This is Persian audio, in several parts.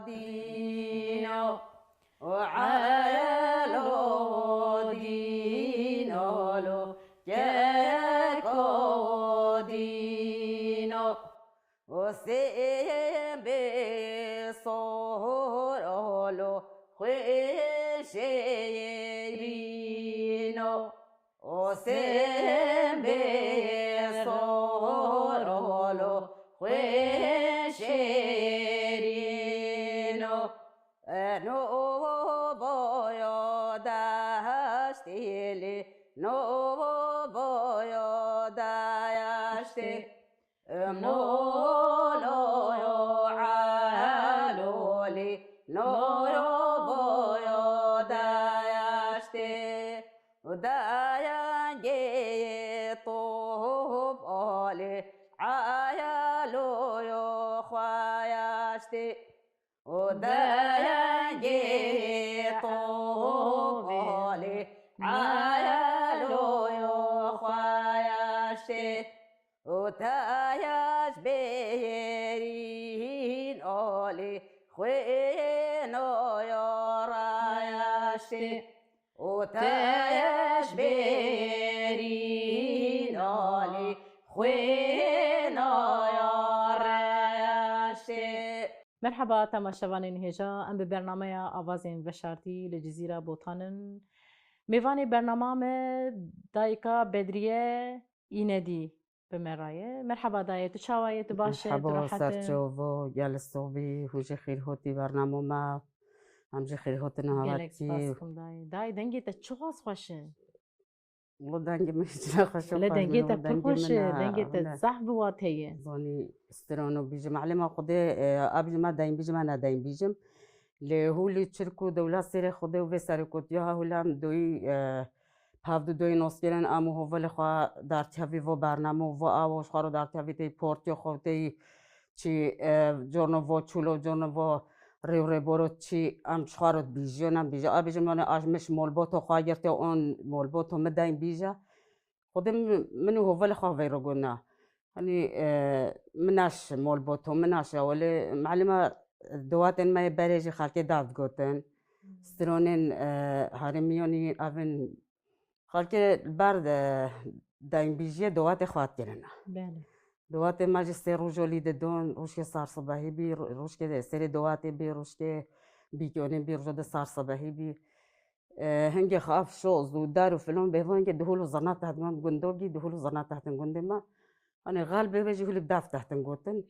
قدينو وعلو دينولو كودينو وسيم بصورولو خشيرينو وسيم بصورولو خشيرينو نو boyo dashti no boyo dashti molo yo aloli no yo boyo dashti dayange to oli ayalo yo khayashti ودايجي طوالي عيالو يخواياشي وتاياش بيرين أولي خوينو يراياشي وتاياش بيرين أولي خوينو يراياشي مرحبا تماشاوانین هجا ام به برنامه آوازین وشارتی لجزیره بوتانن میوانی برنامه دایکا بدریه ایندی به مرایه مرحبا دایه تو چاوایه تو باشه مرحبا سرچوو گلستوبی هوش خیر هوتی برنامه ما همجه خیر هوت نهاتی دای دنگی تا چقاس خوشه والله دنگی من هیچ نخوشه لا دنگی تا پر خوشه دنگی تا صحب واتیه زانی استرانو بیجم علما خوده ابج ما دایم بیجم انا دایم بیجم لهولی چرکو دولت سر خوده و سرکوتی ها هولم دوی هفت دوی ناسکرن امو هول خوا در تیوی و برنامه و آواش خارو در تیوی تی پورتی خوده چی جورنو و چولو جورنو و ریو برو چی ام شخارت بیجونم بیجا ابج من آجمش مولبوتو خواهرت اون مولبوتو مدایم بیجا خودم منو هول خوا ویرو گنا يعني مناش مولبوتو مناش ولا معلمة دوات ما يبريجي خالتي داد قوتن سترونين هارميوني أفن خالتي البارد دايم بيجي دوات خوات كرنا دوات ماجستير روجولي دون روشكي صار صباحي بي روشكي سري دواتي بي روشكي بيكوني بي رجود صار صباحي بي هنجي خاف شوز ودارو فلون بيفون دهولو زنات تحت ما بقندوقي دهولو زنات تحت قندما أنا غالبا بيجي هولي بدافع تحت نقولتن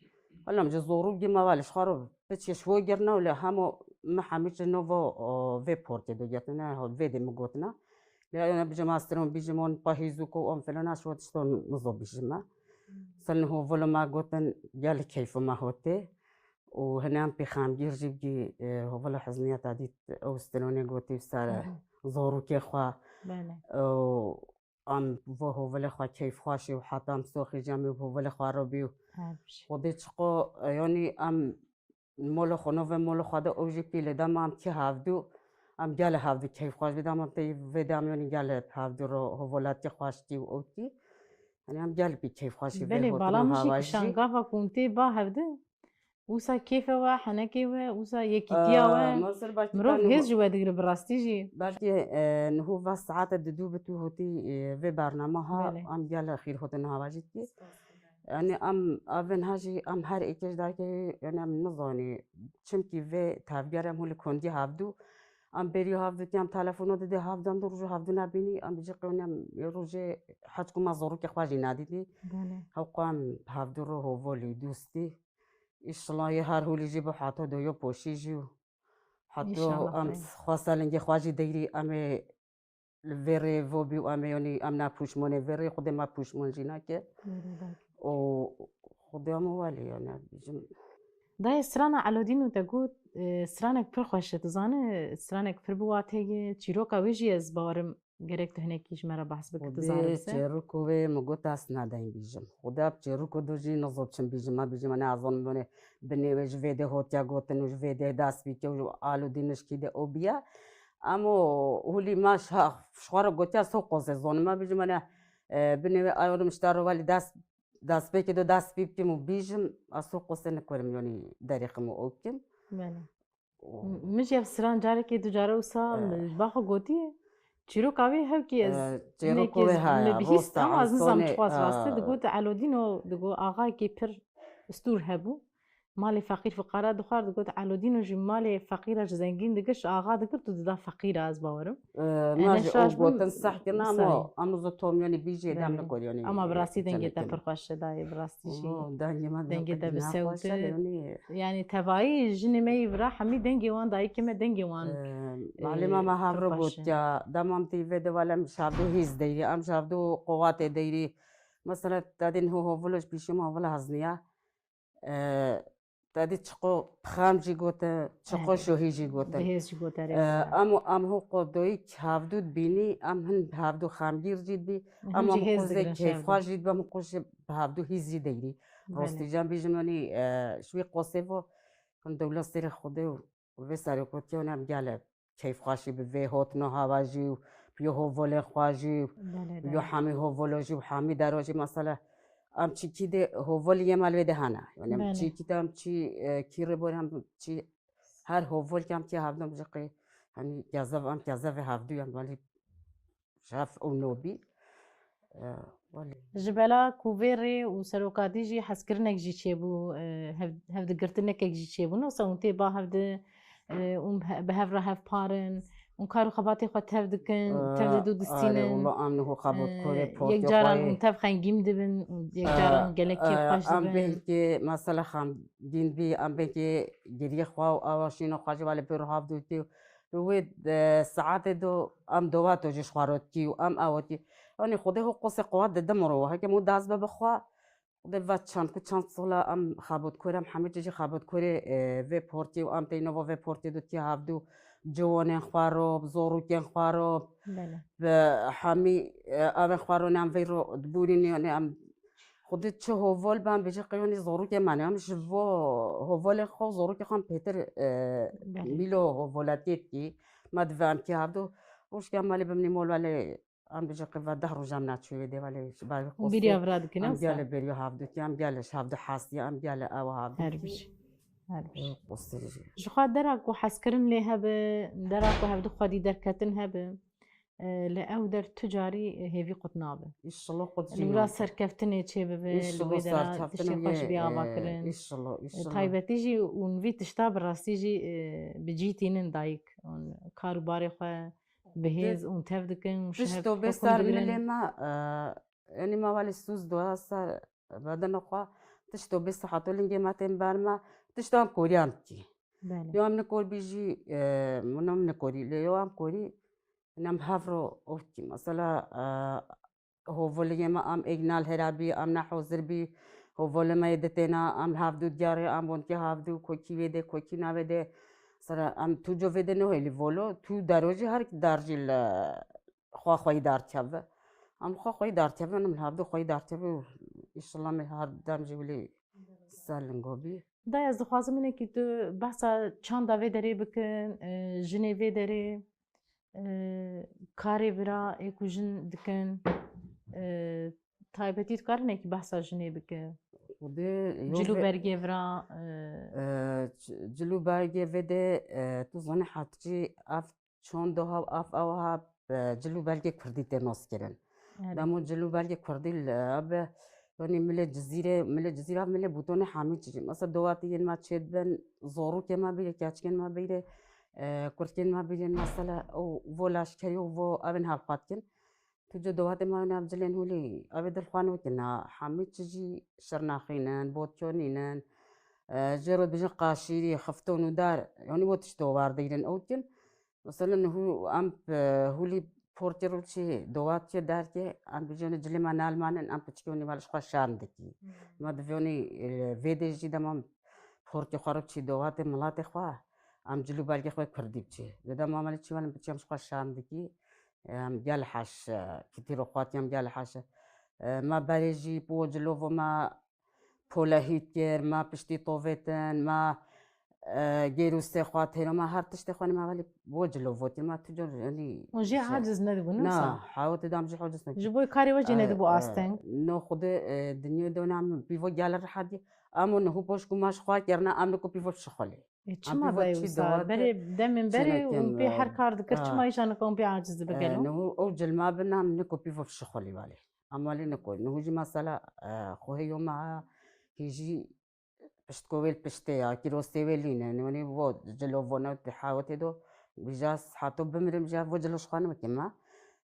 هلا مجي زورو جي ما والش خارو بتشي شوي جرنا ولا همو ما حميتش نوفو في بورتي دو جاتنا هو في دي مقوتنا لأن بيجي ماسترون بيجي مون باهيزوكو أم فلنا شو تشتون نصوب بيجي سن هو فلو ما قوتن جال كيف ما هوتي وهنا بخام جيرجي بجي هو فلو حزنية تعديت أو ستروني قوتي بسال زورو كي خوا ام وهو ولی خوا کیف خواشی و حتی ام سوخی جمعی و ولی خوا رو بیو خودی چقو یعنی ام مول خونو و مول خواده اوجی پیله دم ام کی هفدو ام گل هفدو کیف خواش بیدم ام تی ویدم یعنی گل هفدو رو ولادتی خواشتی و اوتی یعنی ام گل بی کیف خواشی بله بالا میشی کشنگا و کنتی با هفده اوسا کیف و حنکی و اوسا یکیتیا و مروف هیچ جوه دیگر براستی جی بلکه نهو و ساعت دو بتو هوتی و برنامه ها ام گل خیر هوتی نها واجدی يعني أبن هاجي هر ایکش دار که يعني نزانی چم کی و تابگرم هول کندی هفدو بری هفدو تیم تلفن داده هفدم دو روزو هفدو نبینی بیچه قونیم روزه حج کم زورو که خواهی ندیدی هقام هفدو رو هولی دوستی إشلاي هر هولي جيبو حاتو دويو بوشيجيو حاتو خواستالنجي خواجي ديري أمي الفيري فوبيو أمي يوني أمنا بوشموني فيري خودي ما بوشمون جيناكي و خودي أمو والي يعني داي سرانا علودينو تقول سرانك پر خوشه تزانه سرانك پر بواتهي چيروكا ويجي از باورم گرک تو هنکیش مرا بحث بکت زاره سه چروکو و مگوت است ندایم بیشم خدا چروکو دوجی نزوبشم بیشم ما بیشم من ازون منه بنیوش ویده هوتیا گوتنوش ویده دست بیکه و آلو دینش کیده او بیا اما هولی ماش شوار گوتیا سو قوزه زون ما بیشم من بنیو آیورم شتارو ولی دست دست به که دو دست بیبکیم و بیجم اصلا قصه نکنیم یعنی دریقم و اوکیم بله مجی افسران جاره که دو جاره وسا باخو گوتی چیرو کاوی هر کی از چیرو کوه های بهیست اما از نظام چخواست راسته دگو تعلودین و دگو آقای که پر استور هبو مال فقیر فقرا دخوار دگو تعلودین و جی مال فقیر از زنگین دگش آقا دگر تو دا فقیر از باورم ماجی او گوتن صح کنا اما زتوم یعنی بیجی دام نکور یعنی اما براستی دنگی تا پرخوش دای براستی شی دنگی تا بسوت يعني تبعي جني مي براح مي دنجي وان داي كم دنجي وان معلمة ما هفرو بوتيا دمام تيفي دو ولا مش عبدو هيز ديري ام شابدو قوات ديري مثلا تادين هو فلوش بيشم هو ولا هزنيا تادي تشقو بخام جي قوتا تشقو شو هي جي قوتا بهيز جي قوتا ام هو قدوي هفدو بيني ام هن هفدو خامگير جيد بي ام قوزي كيف خوا جيد بام قوش هفدو هيز جي ديري راستی جان بیجمانی شوی قصه و کن دولت سر خوده و سر کوتی اونم گله کیف خاشی به وی هات نه هواجی و بیو هوول خواجی بیو حامی هوولوجی و حامی دراجی مثلا ام چی کیده هوول یه مال وده هنه یعنی چی کیده ام چی کیره بور هم چی هر هوول کم چی هفدم جقی یعنی جذاب ام جذاب هفدو یم ولی شاف او نوبی جبلا کوویری و سروکاتی جی حسکرنک جی چیبو هفد گرتنک جی چیبو نو سونتی با هفد به هف را هف پارن اون کارو خباتی خود هفد کن هفد دو دستینن والله امنه خبط کوره پورتی یک جاران اون تف خنگیم دبن یک جاران گلکی خوش ام دبن به که مثلا خم دین بی ام به که گریه خوا و آواشین خواجه ولی پر هفت دوتی روی ساعت دو ام دوات و جش خواروتی و ام آوتی آنی خوده هو قصه قوات دم رو هک مو داز بخوا خوده و چند کو چند سالا ام خابط کورم همه چیزی خابط کوره و پورتی و ام تینو و پورتی دوتی هفدو جوان خواروب زوروکن خواروب و همی ام خواروم ام ویرو دبورینی یعنی ام خودت چه هوول بام بچه قیانی زوروک منی هم شو هوول خو زوروک خام پیتر میلو هوولاتیت کی مدوام کی هفدو وش کم مالی بمنی مول ولی ام بچه قیفت ده روزم نچوی دی ولی باید قصه بیری افراد کنه ام گله بریو هفدو کی ام گلش هفدو حسی ام گله او هفدو هربش قصه جخواد دراك وحسكرن لي هبه دراك وهبدو خادي دركتن هبه لأو در تجاري هيفي قطنابه إن شاء الله قد الولا سركفتني تشي ببه لوي درا تشي خوش بيا باكرن إن شاء الله إن شاء الله طيب تيجي ونفي تشتاب راستيجي بجيتين دايك كارو باري خو بهيز ونتفدكن تشتو بسر ملما يعني ما والي سوز دوا سر بدن خو تشتو بس حطوا لي ماتن برما تشتو ام كوريان تي يوم نقول بيجي منهم نقولي ليوم كوري نم هفرو أوكي مثلا هو فولي ما أم إجنال هرابي أم نحو زربي هو فولي ما يدتنا أم هفدو دياري أم بونتي هفدو كوكي ويده كوكي نابده مثلا أم تو جو ويده نه هلی فولو تو دروجي هر درجي خوا خوي دار تشاف أم خوا خوي دار تشاف أنا من هفدو خوي دار تشاف إن شاء الله من هاد درجي ولي سالنگوبي دا از خوازم اینه که تو بحثا چند داوی داری بکن جنیوی داری کاری برا اکوژن دکن تایبتی کار نه که بحثا جنی بکن جلو برگی برا جلو برگی وده تو زنی حتی اف چون دوها اف اوها جلو برگی کردی تناس کردن دامو جلو برگی کردی لب يعني مل الجزيرة مل بوتون حامي تجي مثلا دواتي ما تشد بن زورو كما بيجي كاتشكن ما بيجي كرتكن ما بيجي مثلا أو فولاش كريو وو أبن هالقاتكن تجو دواتي ما نبزلين هولي أبد الخوانو كنا حامي تجي شرناخينان بوتشونينان جرد بيجي قاشيري خفتون ودار يعني وتشتو واردين أوتكن مثلا هو أم هولي پورتیروچی دوات دار که ام بیجونه جلی من آلمانن ام پچکونی والش خوشان دکی ما دوونی ویدیش دیدم پورتی خاروچی دوات ملات خواه ام جلو بالگی خواه کردی بچه دیدم عملی چی ولم بچه امش خوشان دکی ام جال حش کتی رو خواتی ام جال حش ما باریجی بو جلو و ما پوله هیتگر ما پشتی طوفتن ما گیروسته خاطر ما هر تشت خانه ما ولی وجلو وقتی ما تجار یعنی اونجا عاجز ندبون نه نسا حاولت دام جی حاجز نکرد جبوی کاری وجه ندبو آستن نه خود دنیا دونم بیو گال رحدی اما نه باش کماش خواه کرنا امن کو بیو شخاله چما دای وسا بری دمن بری اون بی هر کار دکر چما ایشان کن بی عاجز بگلو نه او جلما بنام نکو بیو شخاله ولی اما لی نکو نه جی مثلا خواه یوم هیجی پشت کویل پشته یا کیروسته ویلینه نونی و جلو ونا تحاوت دو بجاس حتى بمرم جا و جلوش خانم كما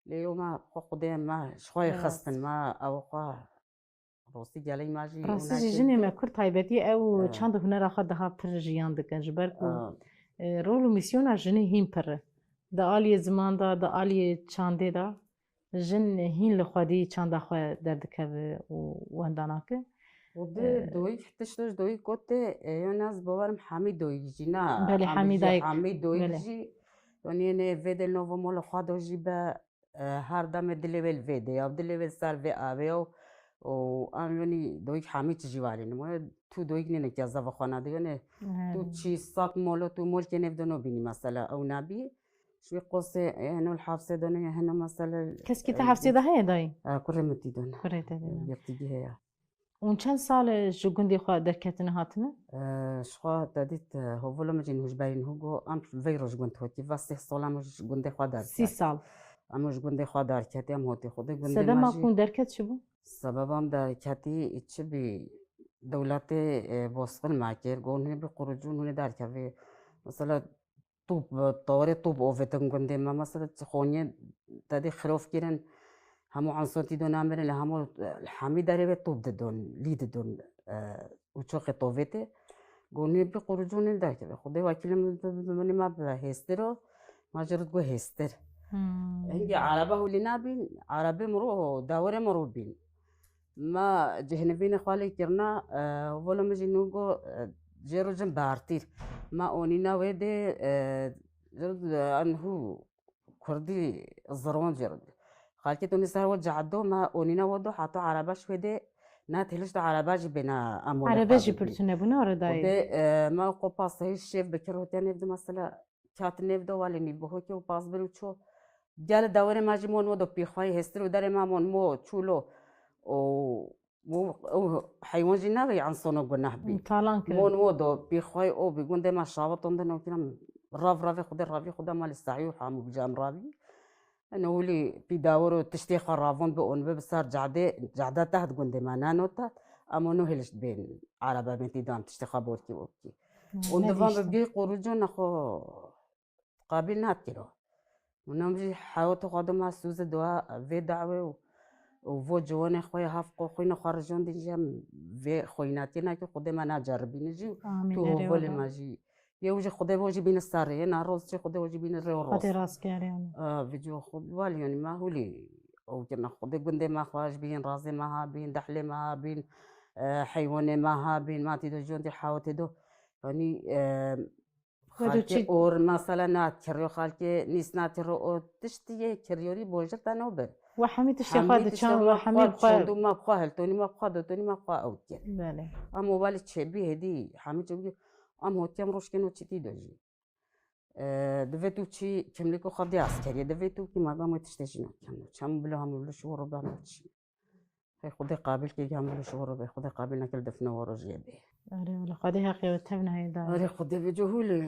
اليوم خدي ما شوي خصن ما او قا روسي جالي ماجي راستی جنی ما کرد تایبتی او چند هنر آخر ده پر جیان دکن جبر کو رول و میسیون جنی هیم پر ده آلی زمان ده آلی چانده ده جن هین لخوادی چند خو درد که و هنداناکه وده دوي حتى دوي كوت يوناس بوارم حميد دوي جينا بله حميدايك حميد دوي جي يعني أنا فيدي نوفو مولو خادو جيبا هر دم دليفل فيدي أو دليفل سالفي أبيو و أم يعني دوي حميد جيوالي نمو تو دوي كني نكذا وخانا دي يعني تو تشي ساق مولو تو مول كني بدونو بيني مثلا أو نبي شوي قصة هنا الحافظة دوني هنا مثلا كسكي تحفظي ده هي داي كرمتي دون كريتي دون يرتجي هي اون چند سال جوگندی خوا درکتن هاتنه؟ شخوا دادیت هوولا مجین هوش باین هوگو ام ویروش گند هوتی واسه سال اموش گنده خوا دار 30 سال اموش گنده خوا دار کتی ام هوتی خود گنده سده ما کون درکت شو بو؟ سببم دار کتی ایچ بی دولت بوسقل ماکر گونه بی قرجون هونه دار کتی مثلا طوب طوره طوب اوفتن گنده ما مثلا خونی دادی خروف کردن همو عنصرتی دون امر له همو الحمي داره طوب دون لید دون وچوخ طوبته گونی بی قرجون داره که خدای وکیل من ما به هسترو ما جرد گو هستر هنگی عربه هولی نبین عربه مرو داوره مرو بین ما جهنبین خالی کرنا ولی مجنو گو جرو جن بارتیر ما اونینا ویده جرد انهو کردی زرون جرد خالتي تونس هو جعدو ما اونينا ودو حتى عرباش وده نا تهلش ده عرباش بنا امول عرباجي برتونه بنا رداي وده ما قو باس هي الشيف بكرو تاني بده مثلا كات نبدو والي نبهو كي وباس بروچو جال دوري ماجي مون ودو بيخوي هسترو داري ما مون مو تشولو او حيوان جنابي عن صنو قناه بي طالان كده مون ودو بيخوي او بيقول ده ما شابطون ده نو كلام رافي خد مال السعيو حامو بجام رافي أنا ولي بيداورو تشتي خرافون بقون ببصار جعدة تحت قندي ما نانوتا أما نو هلش بين عربة بنتي دام تشتي خابوركي وبكي وندفان ببقي قروجون أخو قابلنا كيلو ونمجي حاوتو قدما سوزة دوا في دعوة وفو جوان اخوي هافقو خوينا خارجون دي جام في خويناتينا كي قدما نجربي نجي تو هو اللي ماجي يوجي خدای وجی بین ساره نه روز چه خدای وجی بین رو روز خدای راست کردیم ویدیو خود والی یعنی ما هولی او کنا خدای گنده ما خواهش بین رازی ما ها بین دحله ما ها بین حیوان ما ها بین ما تیدو جون دی حاوت دو یعنی خالك اور مثلا نات كريو خالك نيس نات رو تشتي كريوري بوجر تنوبر وحمي تشتي خاد تشان وحمي خاد ما خال توني ما خاد توني ما خا او كر بله ام موبايل تشبي هدي حمي تشبي ام هو تيم روش كانو تشتي دوجي دفتو تشي كملكو خدي عسكري دفتو كي ما تشتجينا كانو كم بلا هم بلا شهور ربع تشي هي خدي قابل كي هم بلا شهور ربع خدي قابلنا كل دفنا ورا جيبي أري ولا خدي حقي وتبنا هاي دار أري خدي بجهولي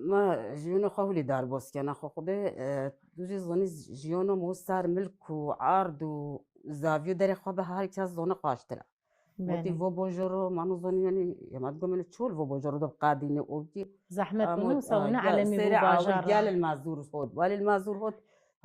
ما جيونو خولي دار بوس كان أخو خدي دوجي زوني جيونو مو صار ملك وعرض وزافيو داري خبا هاي كاس زونة قاشتلا موتي فو بوجرو ما نظن يعني ما تقول من تشول فو بوجرو دب قاديني أوكي زحمة بنو سونا على مي بوجار قال المازور هود والي المازور هود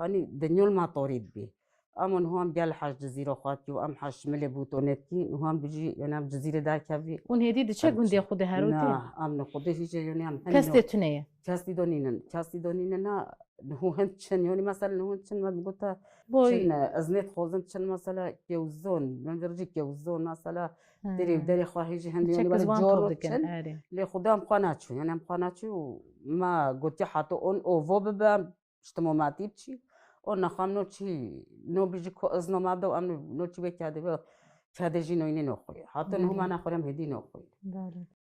هاني دنيول ما طوريد بيه أمون هون قال حاج جزيرة خاتي وأم حاج ملي بوتونتي وهون بيجي أنا بجزيرة دا كافي ون هدي دشة قندي خده هروتي نا أم نخده هيجي يعني أم كاستي تنية كاستي دونينن نا هو هنتشن يعني مثلا هو هنتشن ما بقولها بوي شن أزنيت خوزن تشن مثلا كيوزون من برجي كيوزون مثلا دري خوا هيجي هندي يعني بس جور تشن اللي خدام قناتشو يعني أم قناتشو ما قلت حتى أون أوفو ببا اشتمو ما تيبشي اون خام نو چی نو بیجی کو از نو مابدو ام نو چی به کده جی نو اینه نو خوی حتی نو ما نخورم هدی نو خوی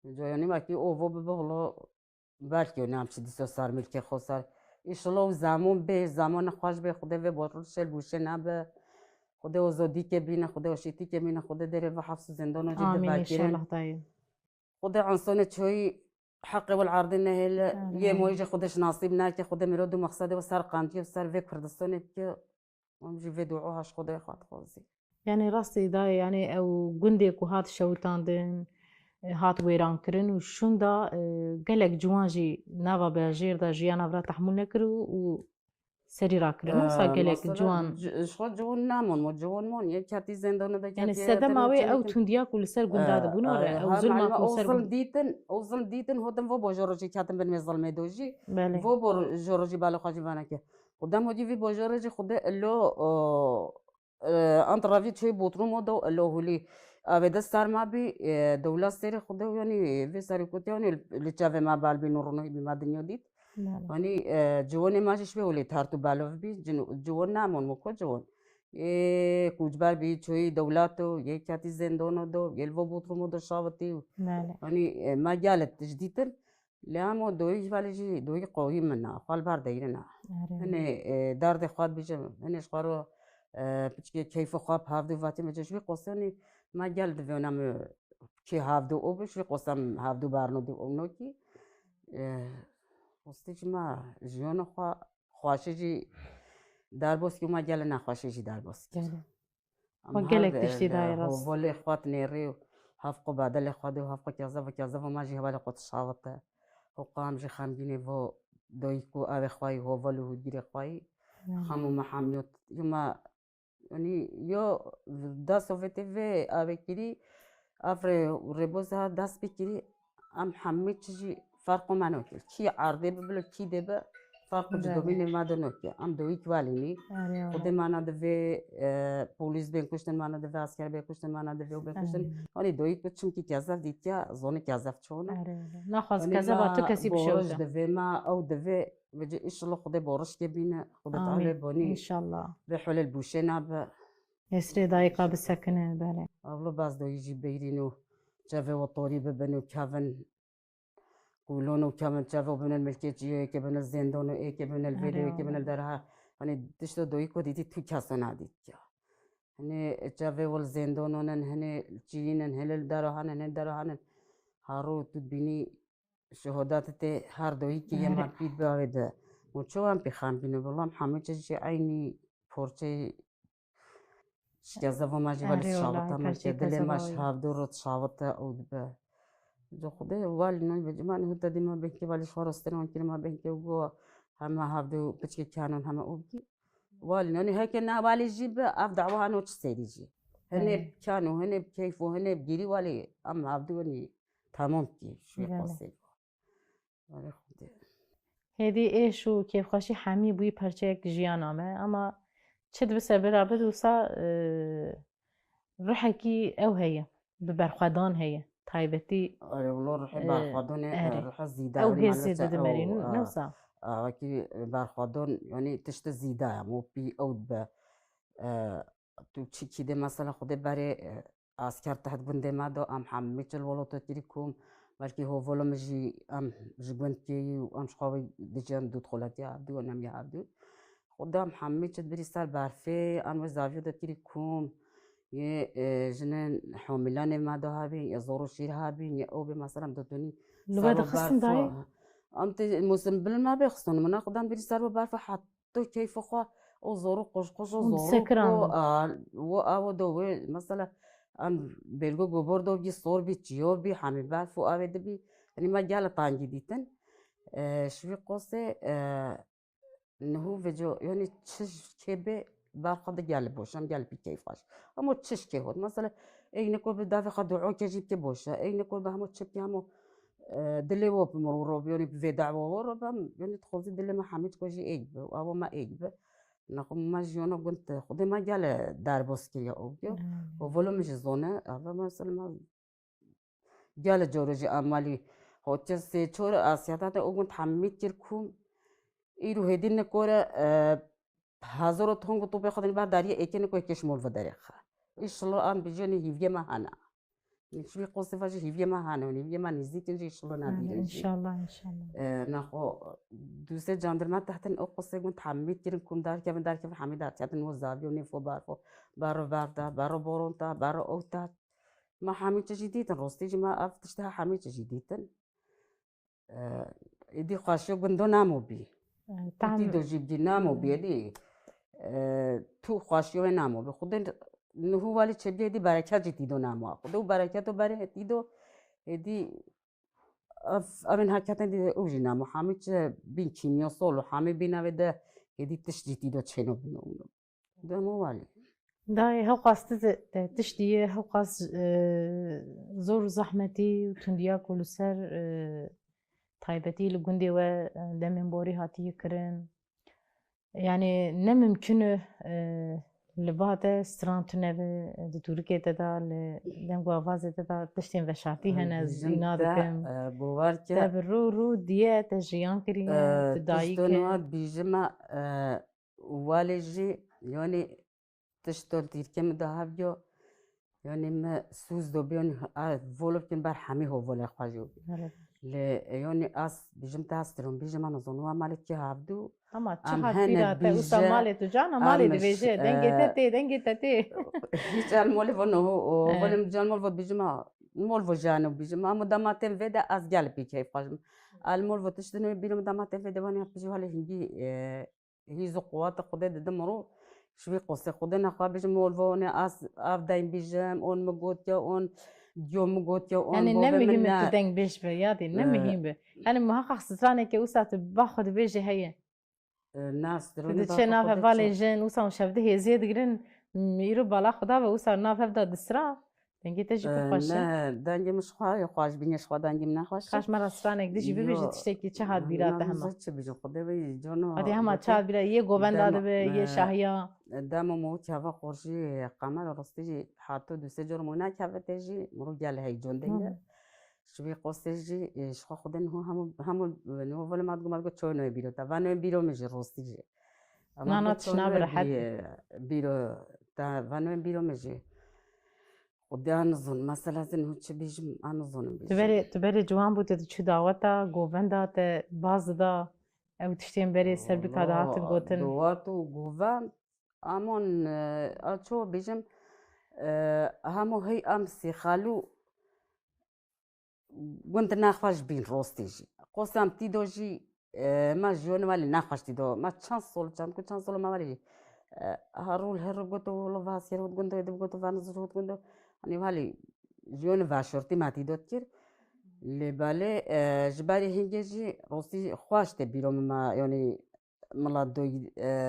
جایانی وقتی اوو به حالا بلکه نمچه دیسا سر ملک خود سر ایشالا و زمان به زمان خوش به خوده و بارو شل بوشه نبه خوده آزادی که بینه خوده آشیتی که بینه خوده داره و حفظ زندان و جده آمین بلکرین إنشالله دايم خوده عنصان چوی حق والعرض نهل یه آره. مویج خودش نصیب نه که خوده مراد و مقصد و سر قانتی و سر و کردستانه که همجی و دعاهاش خوده خواد خوزی يعني راستي داي يعني أو جندك وهات شوتاندن هات ويران كرن وشون دا قالك جوانجي نافا باجير دا جيانا برا تحمل نكرو و سري راكرن وصا قالك مثلا جوان شو جوان نامون و جوان مون یک کتی زندان ده يعني کتی السادة ماوي أو تنوچنکن تنديا كل سر جنداد بنور أو ها معلومه ظلمك وسر اوزل دیتن هدم و باجارجی کاتم بن مظلمه دوجی بله و بر جورجی بالا خاجی وانه که قدام هدی وی باجارجی خود لو انتراوی توی بوتروم دو لو هلی اوه سر ما بی دولت سری خود یعنی وی سری کوتی یعنی لچاوه ما بال بی نورونوی بی ما دنیا دید بله یعنی جوان ماجش به ولی تارتو بالاو بی جوان نامون مکو جوان کوچبر بی چوی دولت و یک کتی زندان دو یلو بوتروم دو شاوتی بله يعني ما جالت تجديدا لامو دوي بالجي دوي قوي منا قال بار دايرنا آره هني دار دي خواد بيجم هني شقارو بتشكي كيف خواب هافدو فاتي مجشوي قصوني ما جال دفيونام كي هافدو او بشوي قصام هافدو بارنو دو اونوكي قصتيش ما جيونو خواشجي دار بوسكي ما جال نخواشجي دار بوسكي بله ام وقالك هاد تشتي داي هو راست بولي اخوات نيري هفقو بعدل اخوادي وهفقو كذا وما جي هبالي قوت شاوته هو قام جي خامجيني فو دويكو اوي خواي هو فولو هجيري خواي بله خامو ما حاميوت يما يعني يو دا سوفيتي في اوي كيري افري ريبوزها داس بكيري ام حمي تجي فرقو ما نوكل كي عرضي ببلو كي دبا فرقو جدو بله بيني ما دو نوكي ام دويك واليني آره خود والله معنا دوی پلیس بین کشتن معنا دوی عسکر بین کشتن معنا دوی او بین کشتن آره آنی دوی کشتم کی کذاب دیتیا زونی کذاب چونه آره والله نخواست آنی كذا ما با تو کسی بورش بشوته دوی ما او دوی وجه ایشالله خود بورش که بینه خود تعالی آمين إن بانی شاء الله به حل البوشه ناب يسري دايقة بالسكنة بله اولو باز دوی جی بیرینو جاوه و طوری ببنو کهون قولونو كمان شافوا بين الملكية كبن الزندون كبن آره الفيديو كبن والله الدرها يعني دشتو دوي كو ديتي تو كاسونا ديتيا هني شافوا والزندون هني الجين هني الدرها هني الدرها هارو تبيني شهادات تي هار دوي كي يما آره بيت باود وشو هم بخام بينو والله محمد جي عيني فورتي شكازا ما جي بالي آره والله شاوتا برچه ملكي دلي ما كذا شهاب دورت شاوتا او دبا جو خدا وال نوی بجمان هو تدی ما بینی ولی خواستن اون کلمه بینی و همه هفته بچه کانون همه اوکی وال نوی هک نه ولی جیب اف دعوه هنوش سری جی هنی بله کانو هنی کیف و هنی بگیری ولی ام هفته ونی تمام کی شوی بله قصه ولی خدا هدي ايش وكيف خاشي حمي بوي برچه جيانامه اما چد بسر برابر وسا روحكي او هي ببرخدان هي تايبتي آره والله روحی برخوادن اره روح زیده او یعنی هسه مالش ددمرين او نوسا وکی برخوادن یعنی تشت زیده مو بی او به تو چی کیده مثلا خود برای عسکر تحت بنده ما دو ام حمید چل ولو تو تیری کوم بلکه هو ولو مجی ام جبنت کی و ام شخوی دیجان دو دخلتی عبدو و نمی عبدو خودم حمید چل بری سر برفه ام زاویه دو تیری کوم یه جنن حاملان ما دو هابین یا زورو شیر هابین یا او به مثلا دو تونی سر لغة و خصن داي برفه ام تی موسم بل ما بخستون من خودم بری سر و برفه حتی کیف خوا او زورو قش قش و زورو کو سكران و او دو مثلا ام بلگو گوبر دو بی صور بی چیو بی حمی برف و آوه بی يعني ما جال طانجي ديتن شوي قصة انه فيديو يعني تشش كيبي باخد جال بوشم جال بي كيفاش اما تشش كيهود مثلا اي نكون بدافع خد عوك يجيب كبوشة اي نكون بهمو تشبي همو دلي و بمرورو يعني في دعوة وربا يعني تخوزي دلي ما حميت كوجي ايجب او ما ايجب نقوم ما جيونا قلت خدي ما جال دار بوسكي او بيو وفولو مش زونة هذا مثلا ما جال جورجي امالي هوتش سي چور اسياتا او قلت حميت كيركم ایرو هدین نکوره هزار تونگ تو بخواد این بعد داری اکن کوی کش مول و داری خا ایشالله آن بیجونی هیوی ما هنا شوی قصه واجی هیوی ما هنونی هیوی ما نزدیک اینجا شلو ندیره انشالله انشالله نخو دوسه جاندرمت تحتن او قصه گون تحمید کردن کم در که حمید در تحتن و زاوی و نیفو بارو ورده بارو بارونتا بارو اوتا ما حمید جدیدن راستی ما افتشتها حمید جدیدن ایدی خاشیو گندو نامو بی تی دو جیب دی نامو بی دی تو خاشیو نامو بی خودن نهو والی چه بیه دی برکت جدیدو نامو خودو برکتو بره دیدو ایدی أبن هكذا دي أوجينا محامج بين كيميا صولو حامي بينا بده هدي تشديتي دو تشينو بنو ده مو والي داي هو قاست تشتيه هو قاس زور زحمتي وتنديا كل سر طيبتي لجندي و دمن بوري هاتي كرن يعني نممكن لبعض سترانتنا بتوركيا تدا لدم قوافاز تدا تشتين بشعتي هنا زينادكم بواركا تبرو ديا تجريان كريا تدايك تشتونوات بيجما والجي يعني تشتون تيركم دهابيو يعني ما سوز دو بيون فولو كن بار حمي هو فولو خواجو ل يعني أس بيجم تاسترون بيجما نظنوا مالك هابدو اما تشهد بيرا تاوسا مالي تجانا مالي دبيجي دنجي تتي هيش المولي فنو هو فولم جان مول بيجما مول فجانو بيجما مداماتين فيدا أس جال بيكي فاجم المول تشتنو بيرو مداماتين فيدا واني بيجوا عليه هنجي هي زقوات قدد دمرو شوي قصة خدنا خابج مول فوني أس أفداين بيجام أون مقوتيا أون يوم مقوتيا أون يعني نمهم تدنج بيش بريادي نمهم أنا ما خصصاني كأوسا باخد بيجي هي الناس دروني تدشي نافع بالي جن وسا وشافده هي زيد جرين ميرو بالا خدا وسا نافع بدا دسرا دنجي تجي بخوش نه دنجي مش خواهي خواهش بينيش خوا دنجي منخوش خاش مرة سرانك ديجي بيجي تشتكي چهاد بيرات هما زدش بيجو خدا بي جونو هادي هما چهاد بيرات يه گوبند داده به يه شاهيا دامو موت هوا خورشي قمر رستيجي حاتو دوسه جور مونا كافه تجي مرو جال هي جون دنجا شوي قصتي شخو خدن هو همو نو ولا ما تقول ما تقول شو نو بيرو تبانو بيرو مش رستيجي انا تشنا برحت بيرو تبانو بيرو مش ودي أنظن مثلا إنه تبيج أنظن تبري جوان بوده شو دعوتا جوفندا ت باز دا أو تشتين بري سرب كادات قوتن دواتو جوفان أمون أشوف بيجم همو هي أمسي خالو وانت ناخواش بين روستيجي قسم تيدوجي ما جون مالي ناخواش تيدو ما تشانسول كل تشانسول ما مالي هارول هرقوتو لفاسير وتقولو يدبقوتو فانزر وتقولو أنا بالي جون فاشورتي ما تيدوت كير اللي بالي جبالي هنجي روسي خواش تبيرو ما يعني ملا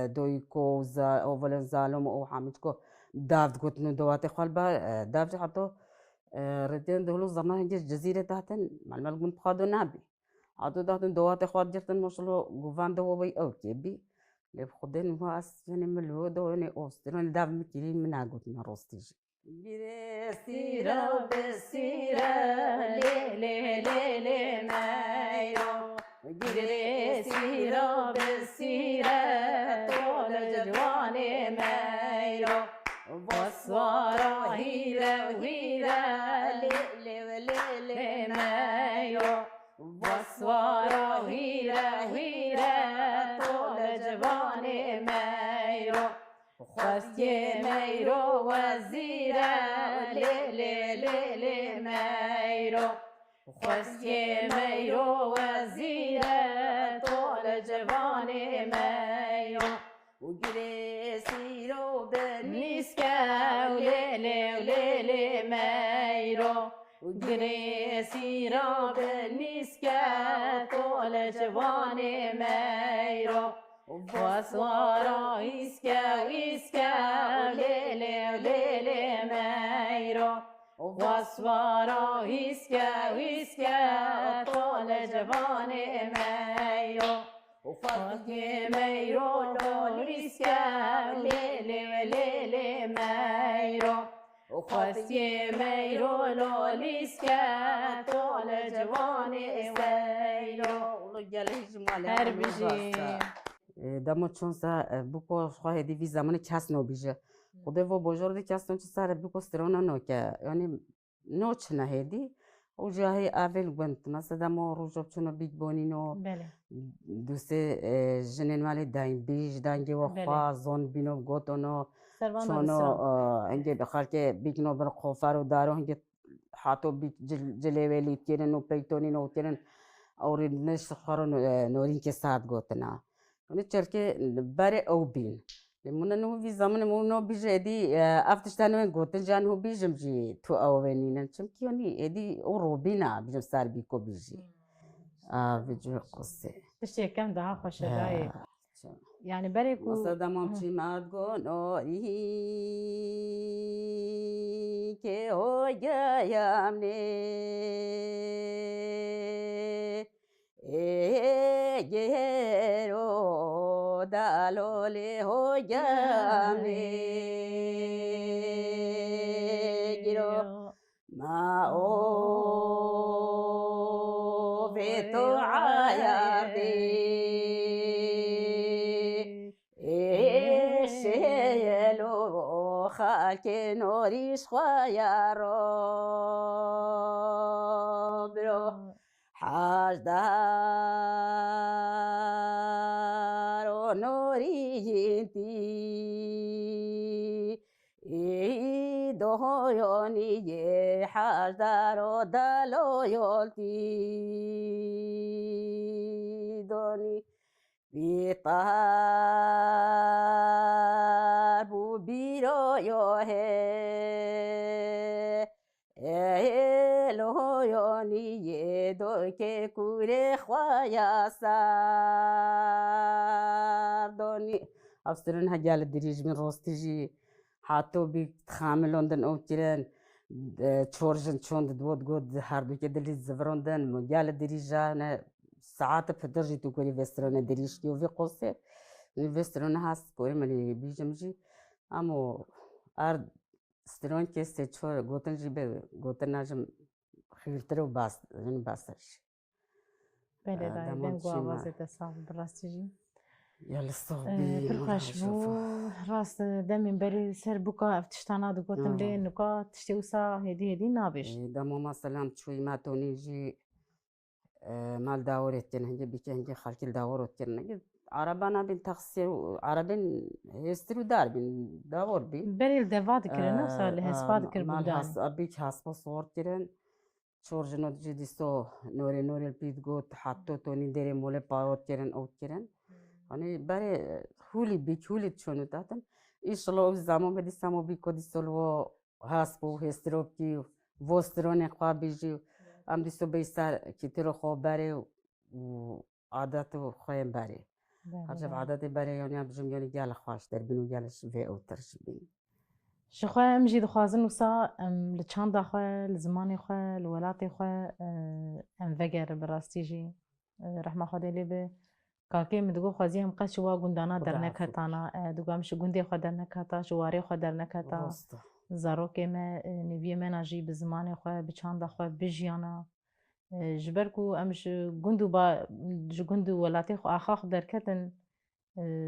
دوي كوزا أو فلنزالوم أو حامتكو دافت قلت إنه دواتي خالبا دافت حطو ردين دهلو زمان هنجي جزيرة تحتن مع الملقون بخادو نابي حطو تحتن دواتي خواد جرتن مشلو قوفان دو بي أو كيبي اللي بخدين هو أس يعني ملو دو يعني أوسترون داف مكيرين من عقوتنا روستيجي سيرة بسيرة لي مايرو جري سيرة بسيرة طول جواني مايرو بصوارة هيرة وهيرة لي مايرو بصوارة هيرة وهيرة طول جواني مايرو خواستي ميرو وزيرة لي ميرو خواستي ميرو وزيرة طول جواني ميرو وقري سيرو بالنسكة ولي ميرو وقري سيرو بالنسكة طول جواني ميرو وصوارا إسكا ليلي مايرو وصوارا إسكا طول جباني مايرو وفاتي مايرو لوليسكا ليلي مايرو وفاتي مايرو لوليسكا طول جباني مايرو هربجي دامو چون سا بوکو خواه دیوی زمان کس نو بیجه خدا و بجار دی کس نو چه سر بوکو سترونه نو که یعنی نوچ نهدی او جاهی اول گوند مثلا ما روزا چونو بیگ بونینو بله دوست جنین مالی دایم بیج دانگی و بله خوا زون بینو گوتونو سروان چونو دادسترا هنگی بخار که بیگنو بر خوفر و دارو هنگی حاتو بیگ جلیولی تیرن و پیتونی نو تیرن اور نش خارو نورین که ساعت گوتنا اونی چرکه بره او بین لمن نو في زمن مو نو بيجي ادي افتش تانو گوتن جان هو بيجم جي تو او بنين چم كيوني ادي او روبينا بيجم سار بيكو بيجي بيجو قصه تشتي كم ده خوش داي آه، يعني بريكو مثلا مامچی ماد گو نوری که هو گیم نه گهرو دالولی هو گیم نه گیرو ما او في تو عياردي شيلو خالك نوريش خويا روبرو حاج دارو نوري انتي دويوني حاج دارو دالو يولتي دوني بی‌قرار بو بیرویه لویانی دو که کوره خوایا سردانی افسرین هجال دریج من راستیجی حتی بی خاملوندن او تیرن چورجن چوند دود گود هر دو که دلی زفروندن مجال دریجانه ساعات بدرجة تقولي فيسترون دريش كيو في قصة فيسترون هاست كوري مالي بيجمجي أمو أرد سترون كيس تشور قوتن جيبه قوتن ناجم خيرترو باس يعني باسرش بله داي دامون دنگو تشيما آوازه تصاف براستيجي يلا صوبي پرخاش بو راست دمین بری سر بوکا افتشتانا دو گوتم لی نکا تشتی وسا هدی نابش دامو مثلا تشوي ما تونيجي مال داورتين هنجي بيجي هنجي خالك داورتين هنجي عربانا بين تخسر عربين يسترو دار بين داور بي بری الدواد کرن وسا لهسفاد کر مال بودان هاس أبيك هاس بصور تيرن شورجنو تجي ديستو نوري البيت جوت حطو توني ديري مولي باور تيرن أو تيرن يعني بري هولي بيك هولي تشونو تاتن إيش الله زمان بدي سامو بيكو ديستو هاس بو هسترو كي وستروني قابيجي ام دیستو بیشتر کتیرو خواب بره و عادت و خواهیم بره هرچه عادت بره یعنی هم بجم یعنی گل خواهش در بینو گلش وی او ترش بین شخوا ام جي دخوازن وسا ام لچاندا خوا لزماني خوا لولاتي خوا ام وگر براستيجي رحمه خدا لبه كاكي مدگو خوازي هم قد شوا گندانا در نکتانا دگو هم شگندي خوا در نکتا شواري خوا در نکتا زاروكي ما نبيه منا جي بزماني خوا بچاندا خوا بجيانا جبركو امش گندو با جگندو ولاتي خو اخاخ دركتن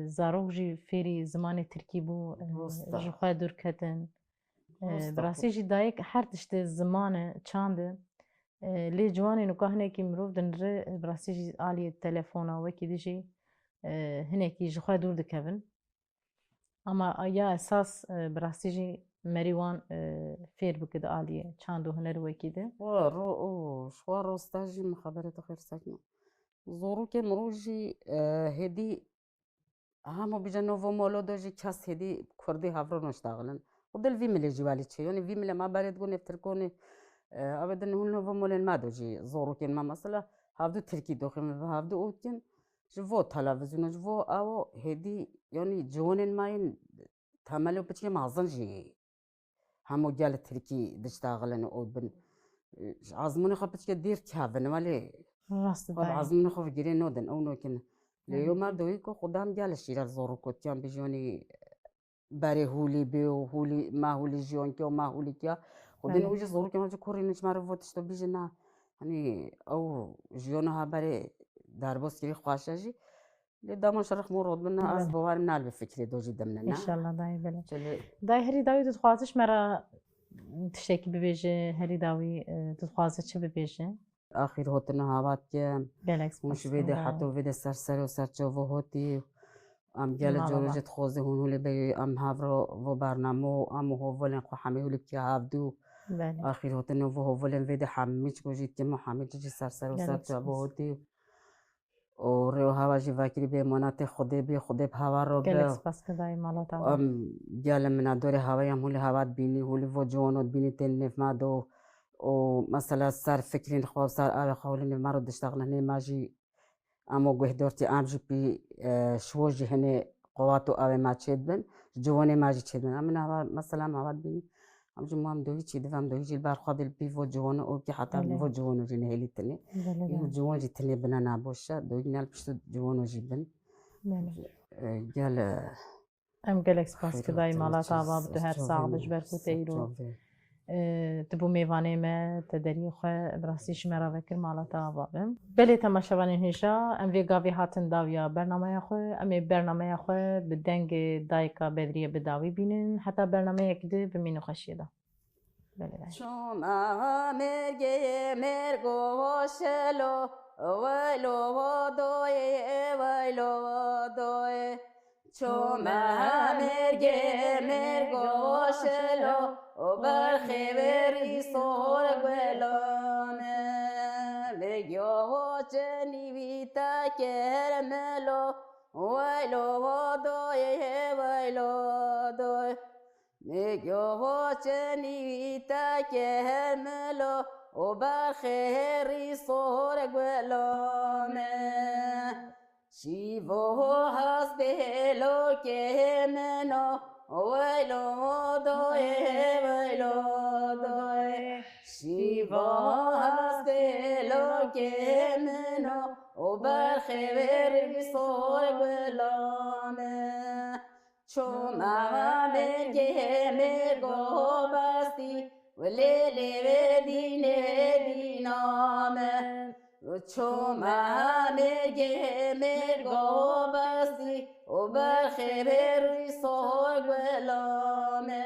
زاروك جي فيري زمان تركي بو جخوا دركتن براسي جي دايك هر تشت زمان چاند لي جواني نكو هنكي مروف دنر براسي جي آلي التلفونا وكي دي جي هنكي جخوا دور دكبن اما يا اساس براسي جي مريوان فير بكد آلية چاندو هنر وكي ده شوا روستاجي مخابرة خير ساكنة زورو که مروجي هدي همو بیجا نوو مولودو جي كاس هدي كردي هافرو نشتاغلن ودل في ملي جوالي تشي يعني في ملي ما بارد قون افتركوني ابدا هون نوو مولين ما دو جي زورو كين ما مثلا هافدو تركي دوخي هافدو اوتين جفو تلفزيون جفو او هدي يعني جونين ماين تملو بتشي معظن جي همو جال تركي دشتاغلن او بن عزموني خبتش دير كافن مالي راست خب عزموني خو جيرين نودن او نوكن ليو ما دويكو خدام جال شيرال زورو كوتيان بيجوني باري هولي بيو هولي ما هولي جيون كيو ما هولي كيا خدين وجي زورو كيما جو كورينش معرفو تشتو بيجنا يعني او جيونها باري داربوس كيري خواشاجي لدام شرخ مرود منا از بوار منال بفكري دوجي دمنا ان شاء الله داي بلا داي هري داوي تخوازش مرا تشتێکی ببێژێ هەری داوی دڵخوازت چ ببێژێ آخر هاتنا هوات که gelek مش ویده حتی ویده سر و سر چه و هاتی ام گل مالا جورج خوازه هونولی به ام هاورا و برنامه ام هو ولن خو همه ولی که هفدو بله آخر هاتنا و هو ولن ویده همیش گوشید که ما همه چیزی سر و سر چه و هاتی و رو هوا جی وکری به منات خوده به خوده به هوا رو gelek به spas kedayê mala te ام گل من دور هوای هم هولی هوات بینی هولی و جوانات بینی تن نفمد و مثلا سر فکرین خواب سر آب خواهلی مرا دشتغل نه ماجی اما گهدارتی امجی پی شوجی هنه قوات و آب ما چید بن جوانی ماجی چید بن امن هوا مثلا هوات بینی امجی ما هم دوی چید و هم دوی جیل بر خواب بی و جوان او که حتی بله. و جوانو جی نهیلی تنه بله یه بله جوان جی تنه بنا نباشه دوی نال پشت جوانو جی بن بله گل em gelek spas خیلی kedayê وقت mala te چیز ava bi tu her جوان sax bij ber ku te îro tu bû mêvanê me te deriyê xwe bi rastî ji me re vekir mala te ava bim belê temaşevanên hêja em vê gavê hatin dawiya bernameya xwe em ê bernameya xwe bi dengê dayika Bedriye bi dawî bînin heta bernameyekî di bi mînû xweşiyê de belê de شما مرگه مرگو شلو ویلو دوی ویلو دوی شما مرگه مرگو شلو و برخی بری سور گلانه بگیو چنی بیتا کرملو ویلو دوی ویلو دوی میگو چنی تا که ملو و بخیری سور گلانه شیوه هست بلو که منو ویلو دوی ویلو دوی شیوه هست بلو که منو و بخیری سور گلانه شما مرگه مرگو بستی و لیلی و دینه دینامه شما مرگه مرگو بستی و برخبر سوگ بلامه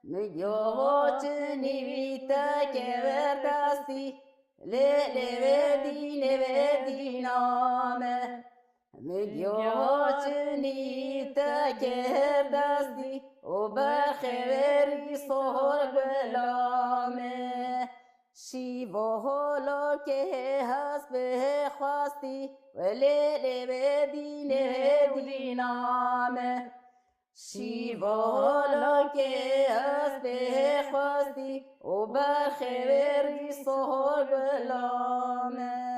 میگو چنی بیتا که بردستی لیلی و دینه و دینامه میگو چنی تا که دستی و بخبری سهر بلامه شیوا حالا که هست به خواستی ولیلی به دینه دینامه شیوا حالا که هست به خواستی و بخبری سهر بلامه